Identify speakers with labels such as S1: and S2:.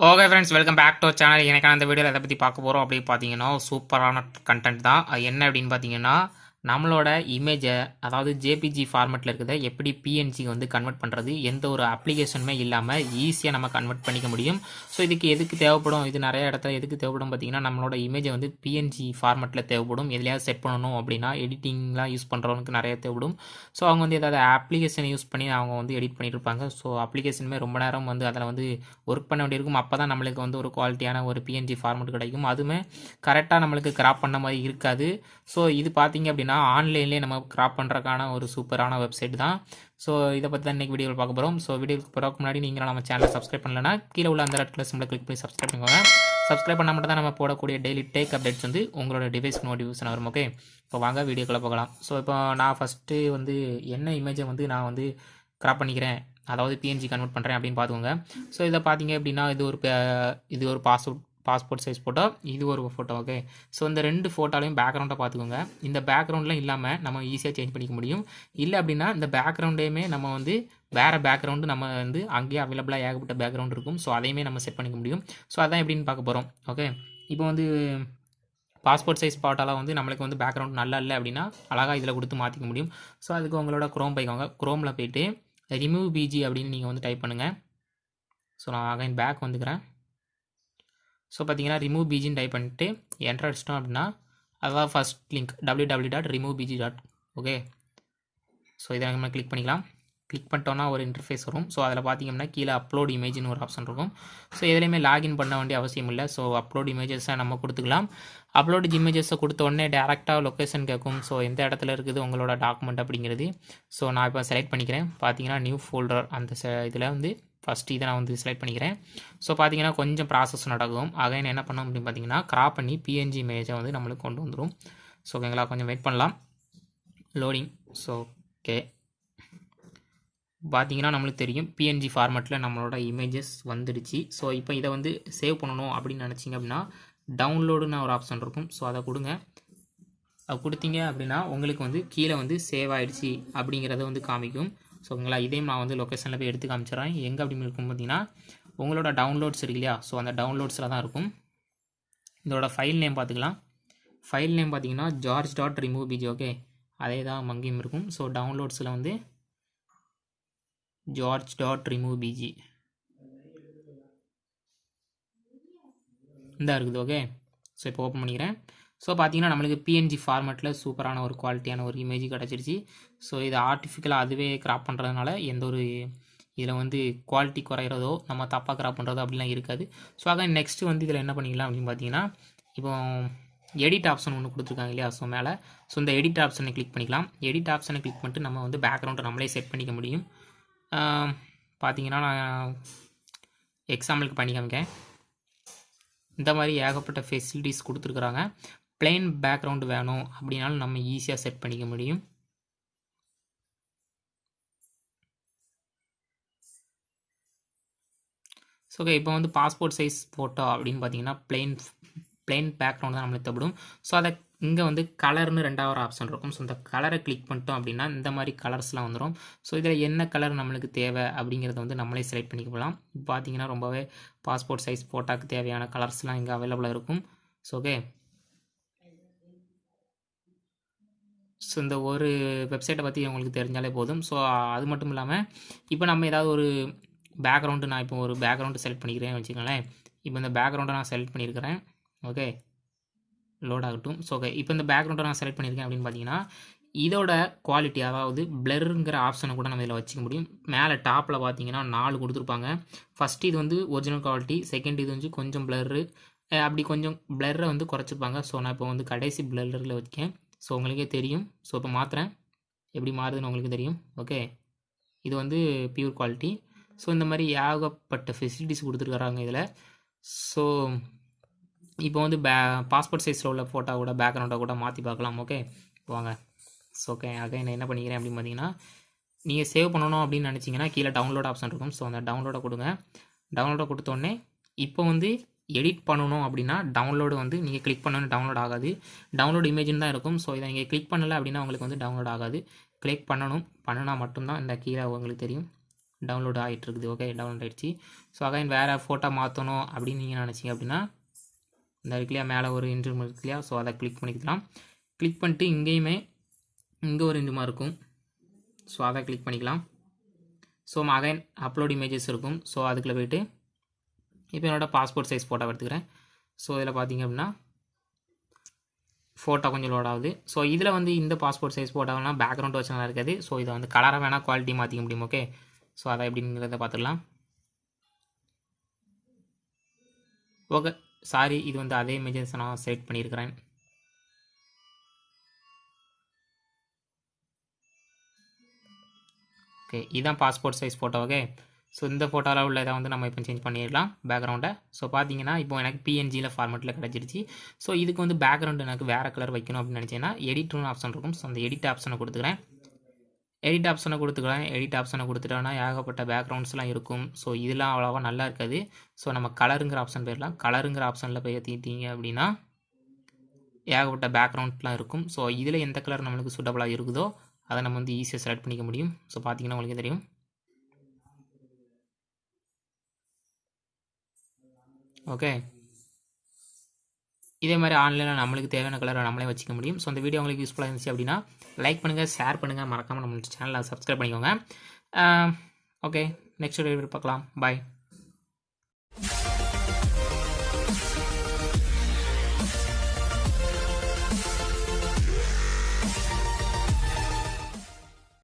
S1: Okay friends, welcome back to channel. எனக்கான அந்த வீடியோவில் எதை பற்றி பார்க்க போகிறோம் அப்படின்னு பார்த்தீங்கன்னா, சூப்பரான கண்டென்ட் தான். அது என்ன அப்படின்னு பார்த்தீங்கன்னா, நம்மளோட இமேஜை, அதாவது ஜேபிஜி ஃபார்மெட்டில் இருக்கிறத எப்படி பிஎன்ஜி வந்து கன்வெர்ட் பண்ணுறது, எந்த ஒரு அப்ளிகேஷனுமே இல்லாமல் ஈஸியாக நம்ம கன்வெர்ட் பண்ணிக்க முடியும். ஸோ இதுக்கு எதுக்கு தேவைப்படும், இது நிறைய இடத்துல எதுக்கு தேவைப்படும் பார்த்தீங்கன்னா, நம்மளோட இமேஜை வந்து பிஎன்ஜி ஃபார்மெட்டில் தேவைப்படும். எதுலையாவது செட் பண்ணணும் அப்படின்னா எடிட்டிங்லாம் யூஸ் பண்ணுறவங்களுக்கு நிறைய தேவைப்படும். ஸோ அவங்க வந்து ஏதாவது அப்ளிகேஷன் யூஸ் பண்ணி அவங்க வந்து எடிட் பண்ணிட்டு இருப்பாங்க. ஸோ அப்ளிகேஷனுமே ரொம்ப நேரம் வந்து அதில் வந்து ஒர்க் பண்ண வேண்டியிருக்கும். அப்போ தான் நம்மளுக்கு வந்து ஒரு குவாலிட்டியான ஒரு பிஎன்ஜி ஃபார்மெட் கிடைக்கும். அதுவுமே கரெக்டாக நம்மளுக்கு கிராப் பண்ண மாதிரி இருக்காது. ஸோ இது பார்த்தீங்க அப்படின்னா ஆன்லைன்லேயே நம்ம கிராப் பண்ணுறதுக்கான ஒரு சூப்பரான வெப்சைட் தான். ஸோ இதை பற்றி தான் இன்றைக்கி வீடியோவில் பார்க்க போகிறோம். ஸோ வீடியோக்கு போகிறதுக்கு முன்னாடி நீங்கள் நம்ம சேனலை சப்ஸ்கிரைப் பண்ணலன்னா கீழே உள்ள அந்த ரெட் கலர் சிம்பிளை கிளிக் பண்ணி சப்ஸ்கிரைப் பண்ணிக்கோங்க. சப்ஸ்கிரைப் பண்ணால் மட்டும் தான் நம்ம போடக்கூடிய டெய்லி டேக் அப்டேட்ஸ் வந்து உங்களோட டிவைஸ்க்கு நோட்டிஃபிகேஷன் வரும். ஓகே, இப்போ வாங்க வீடியோக்குள்ளே போகலாம். ஸோ இப்போ நான் ஃபஸ்ட்டு வந்து என்ன இமேஜை வந்து நான் வந்து கிராப் பண்ணிக்கிறேன், அதாவது பிஎன்ஜி கன்வெர்ட் பண்ணுறேன் அப்படின்னு பார்த்துக்கோங்க. ஸோ இதை பார்த்தீங்க அப்படின்னா இது ஒரு பாஸ்போர்ட் சைஸ் ஃபோட்டோ, இது ஒரு ஃபோட்டோ. ஓகே, ஸோ இந்த ரெண்டு ஃபோட்டோலையும் பேக்ரவுண்டை பார்த்துக்கோங்க. இந்த பேக்ரவுண்டில் இல்லாமல் நம்ம ஈஸியாக சேஞ்ச் பண்ணிக்க முடியும். இல்லை அப்படின்னா இந்த பேக்ரவுண்டையுமே நம்ம வந்து வேறு பேக்ரவுண்டு நம்ம வந்து அங்கேயே அவைலபிளாக ஏகப்பட்ட பேக்ரவுண்ட் இருக்கும். ஸோ அதையுமே நம்ம செட் பண்ணிக்க முடியும். ஸோ அதான் எப்படின்னு பார்க்க போகிறோம். ஓகே, இப்போ வந்து பாஸ்போர்ட் சைஸ் ஃபோட்டோலாம் வந்து நம்மளுக்கு வந்து பேக்ரவுண்ட் நல்லா இல்லை அப்படின்னா அழகாக இதில் கொடுத்து மாற்றிக்க முடியும். ஸோ அதுக்கு உங்களோட குரோம் போய்க்கோங்க. குரோமில் போய்ட்டு ரிமூவ் பிஜி அப்படின்னு நீங்கள் வந்து டைப் பண்ணுங்கள். ஸோ நான் அகைன் பேக் வந்துக்கிறேன். ஸோ பார்த்தீங்கன்னா ரிமூவ் பிஜின்னு டைப் பண்ணிட்டு என்டர் அடிச்சிட்டோம் அப்படின்னா அதான் first link www.removebg. Okay, so இதை நம்ம கிளிக் பண்ணிக்கலாம். கிளிக் பண்ணிட்டோன்னா ஒரு இன்டர்ஃபேஸ் வரும். ஸோ அதில் பார்த்தீங்கன்னா கீழே அப்லோட் இமேஜ்னு ஒரு ஆப்ஷன் இருக்கும். ஸோ எதுலையுமே லாகின் பண்ண வேண்டிய அவசியம் இல்லை. ஸோ அப்லோட் இமேஜஸை நம்ம கொடுத்துக்கலாம். அப்லோட் இமேஜஸை கொடுத்த உடனே டேரெக்டாக லொக்கேஷன் கேட்கும். ஸோ எந்த இடத்துல இருக்குது உங்களோட டாக்குமெண்ட் அப்படிங்கிறது. ஸோ நான் இப்போ செலக்ட் பண்ணிக்கிறேன். பார்த்தீங்கன்னா நியூ ஃபோல்டர் அந்த இதில் வந்து ஃபஸ்ட்டு இதை நான் வந்து செலக்ட் பண்ணிக்கிறேன். ஸோ பார்த்தீங்கன்னா கொஞ்சம் ப்ராசஸ் நடக்கும். அகைன் என்ன பண்ணோம் அப்படின்னு பார்த்தீங்கன்னா கிராப் பண்ணி பிஎன்ஜி இமேஜை வந்து நம்மளுக்கு கொண்டு வந்துடும். ஸோ ஓகேங்களா, கொஞ்சம் வெயிட் பண்ணலாம். லோடிங். ஸோ ஓகே, பார்த்தீங்கன்னா நம்மளுக்கு தெரியும் பிஎன்ஜி ஃபார்மெட்டில் நம்மளோட இமேஜஸ் வந்துடுச்சு. ஸோ இப்போ இதை வந்து சேவ் பண்ணணும் அப்படின்னு நினச்சிங்க அப்படின்னா டவுன்லோடுன்னு ஒரு ஆப்ஷன் இருக்கும். ஸோ அதை கொடுங்க. அது கொடுத்தீங்க அப்படின்னா உங்களுக்கு வந்து கீழே வந்து சேவ் ஆகிடுச்சு அப்படிங்கிறத வந்து காமிக்கும். ஸோ ஓகேங்களா, இதையும் நான் வந்து லொக்கேஷனில் போய் எடுத்து காமிச்சிடறேன். எங்கே அப்படின்னு இருக்கும் பார்த்தீங்கன்னா உங்களோட டவுன்லோட்ஸ் இருக்கு இல்லையா, ஸோ அந்த டவுன்லோட்ஸில் தான் இருக்கும். இதோட ஃபைல் நேம் பார்த்துக்கலாம். ஃபைல் நேம் பார்த்தீங்கன்னா george.removebg. ஓகே, அதே தான் அங்கேயும் இருக்கும். ஸோ டவுன்லோட்ஸில் வந்து george.removebg இந்த இருக்குது. ஓகே, ஸோ இப்போ ஓப்பன் பண்ணிக்கிறேன். ஸோ பார்த்தீங்கன்னா நம்மளுக்கு பிஎன்ஜி ஃபார்மெட்டில் சூப்பரான ஒரு குவாலிட்டியான ஒரு இமேஜ் கிடச்சிருச்சு. ஸோ இது ஆர்டிஃபிஷியலாக அதுவே கிராப் பண்ணுறதுனால எந்த ஒரு இதில் வந்து குவாலிட்டி குறையிறதோ நம்ம தப்பாக கிராப் பண்ணுறதோ அப்படிலாம் இருக்காது. ஸோ அதான் நெக்ஸ்ட்டு வந்து இதில் என்ன பண்ணிக்கலாம் அப்படின்னு பார்த்தீங்கன்னா, இப்போ எடிட் ஆப்ஷன் ஒன்று கொடுத்துருக்காங்க இல்லையா, ஸோ மேலே. ஸோ இந்த எடிட் ஆப்ஷனை கிளிக் பண்ணிக்கலாம். எடிட் ஆப்ஷனை கிளிக் பண்ணிட்டு நம்ம வந்து பேக்ரவுண்டை நம்மளே செட் பண்ணிக்க முடியும். பார்த்தீங்கன்னா நான் எக்ஸாம்பிளுக்கு பண்ணி காமிக்கேன். இந்த மாதிரி ஏகப்பட்ட ஃபெசிலிட்டிஸ் கொடுத்துருக்குறாங்க. பிளெயின் பேக்ரவுண்டு வேணும் அப்படின்னாலும் நம்ம ஈஸியாக செட் பண்ணிக்க முடியும். ஸோ ஓகே, இப்போ வந்து பாஸ்போர்ட் சைஸ் ஃபோட்டோ அப்படின்னு பார்த்தீங்கன்னா பிளெயின் பேக்ரவுண்ட் தான் நம்மளுக்கு தேவைப்படும். ஸோ அதை இங்கே வந்து கலர்னு ரெண்டாவது ஆப்ஷன் இருக்கும். ஸோ இந்த கலரை கிளிக் பண்ணிட்டோம் அப்படின்னா இந்த மாதிரி கலர்ஸ்லாம் வந்துடும். ஸோ இதில் என்ன கலர் நம்மளுக்கு தேவை அப்படிங்கிறத வந்து நம்மளே செலக்ட் பண்ணிக்கலாம். இப்போ பார்த்தீங்கன்னா ரொம்பவே பாஸ்போர்ட் சைஸ் ஃபோட்டோக்கு தேவையான கலர்ஸ்லாம் இங்கே அவைலபிளாக இருக்கும். ஸோ ஓகே, ஸோ இந்த ஒரு வெப்சைட்டை பற்றி உங்களுக்கு தெரிஞ்சாலே போதும். ஸோ அது மட்டும் இல்லாமல் இப்போ நம்ம ஏதாவது ஒரு பேக்ரவுண்டு, நான் இப்போ ஒரு பேக்ரவுண்டு செலக்ட் பண்ணிக்கிறேன் வச்சுக்கோங்களேன். இப்போ இந்த பேக்ரவுண்டை நான் செலக்ட் பண்ணியிருக்கிறேன். ஓகே, லோட் ஆகட்டும். ஸோ ஓகே, இப்போ இந்த பேக்ரவுண்டை நான் செலக்ட் பண்ணியிருக்கேன் அப்படின்னு பார்த்தீங்கன்னா இதோட குவாலிட்டி, அதாவது பிளருங்கிற ஆப்ஷனை கூட நம்ம இதில் வச்சுக்க முடியும். மேலே டாப்பில் பார்த்தீங்கன்னா 4 கொடுத்துருப்பாங்க. ஃபஸ்ட்டு இது வந்து ஒரிஜினல் குவாலிட்டி, செகண்ட் இது வந்து கொஞ்சம் பிளரு, அப்படி கொஞ்சம் பிளரை வந்து குறைச்சிருப்பாங்க. ஸோ நான் இப்போ வந்து கடைசி பிளரில் வச்சுக்கேன். ஸோ உங்களுக்கே தெரியும். ஸோ இப்போ மாற்றுறேன், எப்படி மாறுதுன்னு உங்களுக்கு தெரியும். ஓகே, இது வந்து பியூர் குவாலிட்டி. ஸோ இந்த மாதிரி ஏகப்பட்ட ஃபெசிலிட்டிஸ் கொடுத்துருக்குறாங்க இதில். ஸோ இப்போ வந்து பாஸ்போர்ட் சைஸில் உள்ள ஃபோட்டோ கூட பேக்ரவுண்டை கூட மாற்றி பார்க்கலாம். ஓகே வாங்க. ஸோ ஓகே, அகைன் என்ன பண்ணிக்கிறேன் அப்படின்னு பார்த்தீங்கன்னா, நீங்கள் சேவ் பண்ணணும் அப்படின்னு நினச்சிங்கன்னா கீழே டவுன்லோட் ஆப்ஷன் இருக்கும். ஸோ அந்த டவுன்லோடை கொடுங்க. டவுன்லோடை கொடுத்தோடனே இப்போ வந்து எடிட் பண்ணணும் அப்படின்னா டவுன்லோடு வந்து நீங்கள் கிளிக் பண்ணணும், டவுன்லோட் ஆகாது. டவுன்லோட் இமேஜின் தான் இருக்கும். ஸோ இதை நீங்கள் கிளிக் பண்ணலை அப்படின்னா உங்களுக்கு வந்து டவுன்லோட் ஆகாது. கிளிக் பண்ணணும், பண்ணினா மட்டும்தான் இந்த கீழே உங்களுக்கு தெரியும் டவுன்லோட் ஆகிட்டு இருக்குது. ஓகே, டவுன்லோட் ஆகிடுச்சு. ஸோ அகைன் வேறு ஃபோட்டோ மாற்றணும் அப்படின்னு நீங்கள் நினச்சிங்க அப்படின்னா இந்த இருக்கு இல்லையா, மேலே ஒரு இன்ஜிம் இருக்கு இல்லையா, ஸோ அதை கிளிக் பண்ணிக்கலாம். கிளிக் பண்ணிட்டு இங்கேயுமே இங்கே ஒரு இன்ஜிமாக இருக்கும், ஸோ அதை கிளிக் பண்ணிக்கலாம். ஸோ அகைன் அப்லோட் இமேஜஸ் இருக்கும். ஸோ அதுக்குள்ளே போய்ட்டு இப்போ என்னோடய பாஸ்போர்ட் சைஸ் ஃபோட்டோ எடுத்துக்கிறேன். ஸோ இதில் பார்த்தீங்க அப்படின்னா ஃபோட்டோ கொஞ்சம் லோட் ஆகுது. ஸோ இதில் வந்து இந்த பாஸ்போர்ட் சைஸ் ஃபோட்டோலாம் பேக்ரவுண்ட் வச்சுலாம் இருக்காது. ஸோ இதை வந்து கலராக வேணால் குவாலிட்டி மாற்றிக்க முடியும். ஓகே, ஸோ அதை எப்படிங்கிறத பார்த்துக்கலாம். ஓகே, சாரி, இது வந்து அதே இமேஜஸ் நான் செலக்ட் பண்ணியிருக்கிறேன். ஓகே, இதுதான் passport size photo. Okay, so இந்த ஃபோட்டோவில் உள்ள இதை வந்து நம்ம இப்போ சேஞ்ச் பண்ணிடலாம் பேக்ரவுண்டை. ஸோ பார்த்தீங்கன்னா இப்போ எனக்கு பிஎன்ஜியில் ஃபார்மெட்டில் கிடச்சிருச்சு. ஸோ இதுக்கு வந்து பேக்ரவுண்டு எனக்கு வேறு கலர் வைக்கணும் அப்படின்னு நினச்சேன்னா எடிட்னு ஆப்ஷன் இருக்கும். ஸோ அந்த எடிட் ஆப்ஷனை கொடுத்துக்கிறேன். எடிட் ஆப்ஷனை கொடுத்துக்கலாம். எடிட் ஆப்ஷனை கொடுத்துட்டோன்னா ஏகப்பட்ட பேக்ரவுண்ட்ஸ்லாம் இருக்கும். ஸோ இதெல்லாம் அவ்வளோவா நல்லா இருக்காது. ஸோ நம்ம கலருங்கிற ஆப்ஷன் போயிடலாம். கலருங்கிற ஆப்ஷனில் போய் ஏற்றிட்டீங்க அப்படின்னா ஏகப்பட்ட பேக்ரவுண்ட்லாம் இருக்கும். ஸோ இதில் எந்த கலர் நம்மளுக்கு சூட்டபுளாக இருக்குதோ அதை நம்ம வந்து ஈஸியாக செலக்ட் பண்ணிக்க முடியும். ஸோ பார்த்தீங்கன்னா உங்களுக்கு தெரியும். ஓகே, இதே மாதிரி ஆன்லைனில் நம்மளுக்கு தேவையான கலரை நம்மளே வச்சுக்க முடியும். ஸோ இந்த வீடியோ உங்களுக்கு யூஸ்ஃபுல்லாக இருந்துச்சு அப்படின்னா லைக் பண்ணுங்கள், ஷேர் பண்ணுங்கள், மறக்காமல் நம்ம சேனலை சப்ஸ்கிரைப் பண்ணிக்கோங்க. ஓகே, நெக்ஸ்ட் வீடியோ பார்க்கலாம். பாய்.